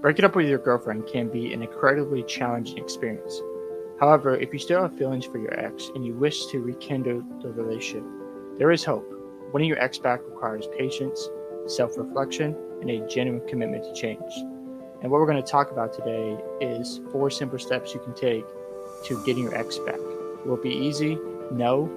Breaking up with your girlfriend can be an incredibly challenging experience. However, if you still have feelings for your ex and you wish to rekindle the relationship, there is hope. Winning your ex back requires patience, self reflection, and a genuine commitment to change. And what we're going to talk about today is 4 simple steps you can take to getting your ex back. Will it be easy? No.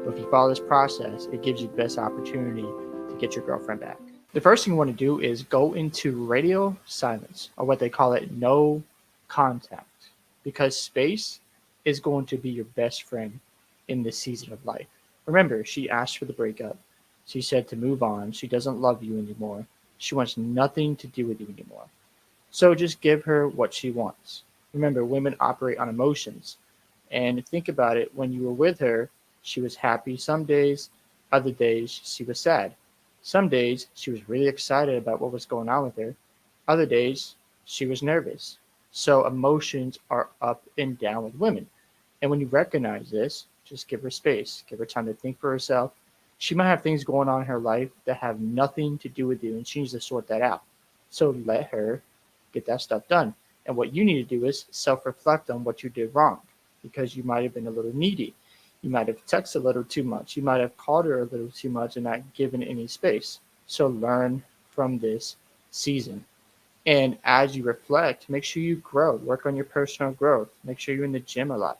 But if you follow this process, it gives you the best opportunity to get your girlfriend back. The first thing you want to do is go into radio silence, or what they call it, no contact, because space is going to be your best friend in this season of life. Remember, she asked for the breakup. She said to move on. She doesn't love you anymore. She wants nothing to do with you anymore. So just give her what she wants. Remember, women operate on emotions. And think about it, when you were with her, she was happy some days, other days she was sad. Some days she was really excited about what was going on with her, other days she was nervous. So emotions are up and down with women. And when you recognize this, just give her space, give her time to think for herself. She might have things going on in her life that have nothing to do with you, and she needs to sort that out. So let her get that stuff done. And what you need to do is self reflect on what you did wrong, because you might have been a little needy. You might have texted a little too much. You might have called her a little too much and not given any space. So learn from this season. And as you reflect, make sure you grow, work on your personal growth. Make sure you're in the gym a lot.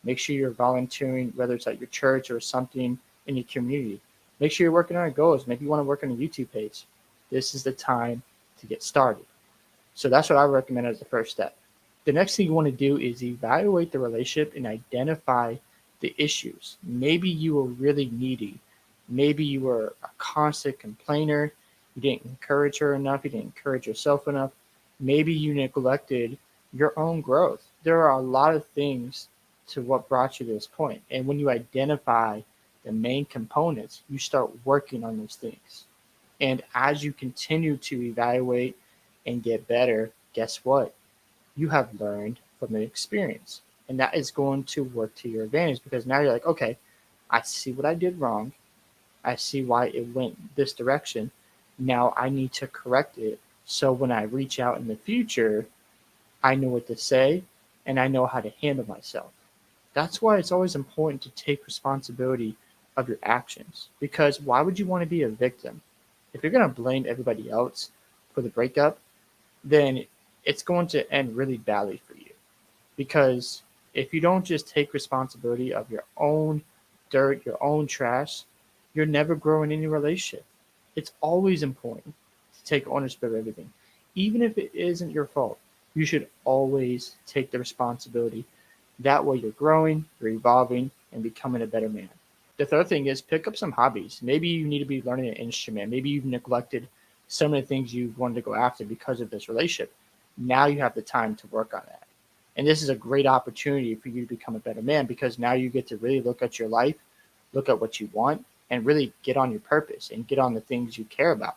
Make sure you're volunteering, whether it's at your church or something in your community. Make sure you're working on your goals. Maybe you want to work on a YouTube page. This is the time to get started. So that's what I recommend as the first step. The next thing you want to do is evaluate the relationship and identify the issues. Maybe you were really needy. Maybe you were a constant complainer. You didn't encourage her enough. You didn't encourage yourself enough. Maybe you neglected your own growth. There are a lot of things to what brought you to this point. And when you identify the main components, you start working on those things. And as you continue to evaluate and get better, guess what? You have learned from the experience. And that is going to work to your advantage, because now you're like, okay, I see what I did wrong. I see why it went this direction. Now I need to correct it. So when I reach out in the future, I know what to say and I know how to handle myself. That's why it's always important to take responsibility of your actions, because why would you want to be a victim? If you're going to blame everybody else for the breakup, then it's going to end really badly for you. Because if you don't just take responsibility of your own dirt, your own trash, you're never growing in any relationship. It's always important to take ownership of everything. Even if it isn't your fault, you should always take the responsibility. That way you're growing, you're evolving, and becoming a better man. The third thing is pick up some hobbies. Maybe you need to be learning an instrument. Maybe you've neglected some of the things you wanted to go after because of this relationship. Now you have the time to work on that. And this is a great opportunity for you to become a better man, because now you get to really look at your life, look at what you want, and really get on your purpose and get on the things you care about.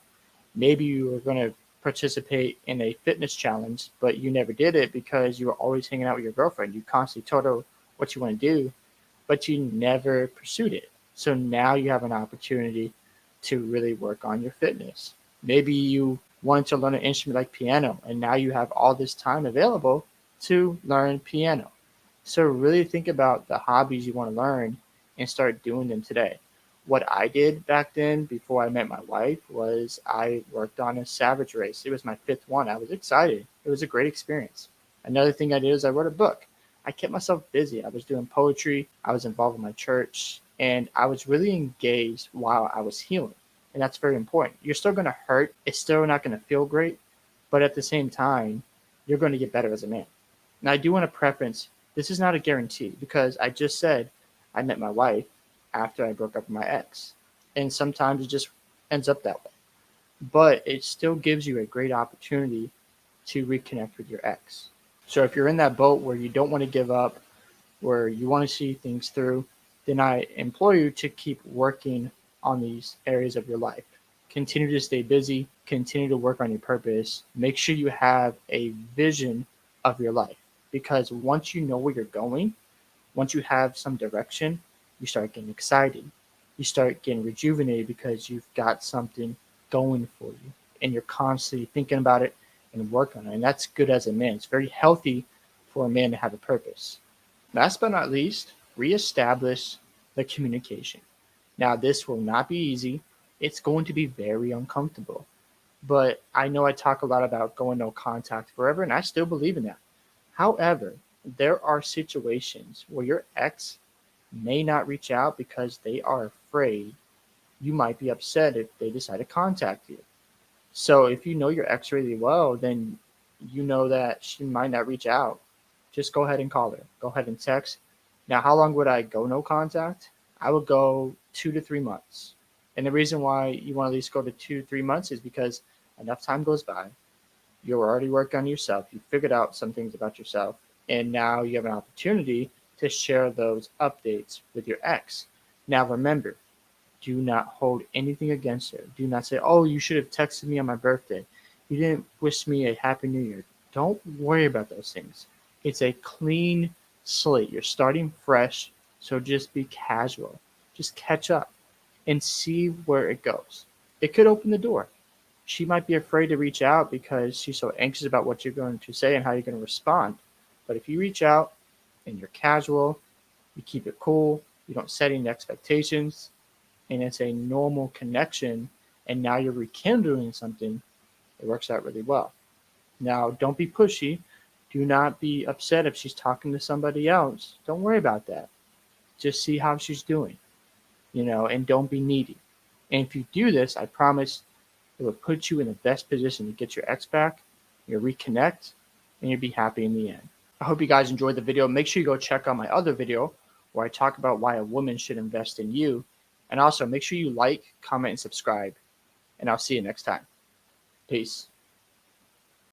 Maybe you were going to participate in a fitness challenge, but you never did it because you were always hanging out with your girlfriend. You constantly told her what you want to do, but you never pursued it. So now you have an opportunity to really work on your fitness. Maybe you wanted to learn an instrument like piano, and now you have all this time available to learn piano. So really think about the hobbies you want to learn and start doing them today. What I did back then before I met my wife was I worked on a Savage race. It was my fifth one. I was excited. It was a great experience. Another thing I did is I wrote a book. I kept myself busy. I was doing poetry. I was involved in my church, and I was really engaged while I was healing. And that's very important. You're still going to hurt. It's still not going to feel great, but at the same time, you're going to get better as a man. Now, I do want to preference, this is not a guarantee, because I just said I met my wife after I broke up with my ex. And sometimes it just ends up that way. But it still gives you a great opportunity to reconnect with your ex. So if you're in that boat where you don't want to give up, where you want to see things through, then I implore you to keep working on these areas of your life. Continue to stay busy, continue to work on your purpose. Make sure you have a vision of your life, because once you know where you're going, once you have some direction, you start getting excited. You start getting rejuvenated because you've got something going for you and you're constantly thinking about it and work on it. And that's good as a man. It's very healthy for a man to have a purpose. Last but not least, reestablish the communication. Now, this will not be easy. It's going to be very uncomfortable. But I know I talk a lot about going no contact forever, and I still believe in that. However, there are situations where your ex may not reach out because they are afraid you might be upset if they decide to contact you. So if you know your ex really well, then you know that she might not reach out. Just go ahead and call her. Go ahead and text. Now, how long would I go no contact? I would go 2 to 3 months. And the reason why you want to at least go to 2, 3 months is because enough time goes by. You're already working on yourself. You figured out some things about yourself. And now you have an opportunity to share those updates with your ex. Now, remember, do not hold anything against her. Do not say, oh, you should have texted me on my birthday. You didn't wish me a happy new year. Don't worry about those things. It's a clean slate. You're starting fresh. So just be casual. Just catch up and see where it goes. It could open the door. She might be afraid to reach out because she's so anxious about what you're going to say and how you're going to respond. But if you reach out and you're casual, you keep it cool, you don't set any expectations, and it's a normal connection, and now you're rekindling something, it works out really well. Now, don't be pushy. Do not be upset if she's talking to somebody else. Don't worry about that. Just see how she's doing, and don't be needy. And if you do this, I promise it will put you in the best position to get your ex back, you'll reconnect, and you'll be happy in the end. I hope you guys enjoyed the video. Make sure you go check out my other video where I talk about why a woman should invest in you. And also make sure you like, comment, and subscribe. And I'll see you next time. Peace.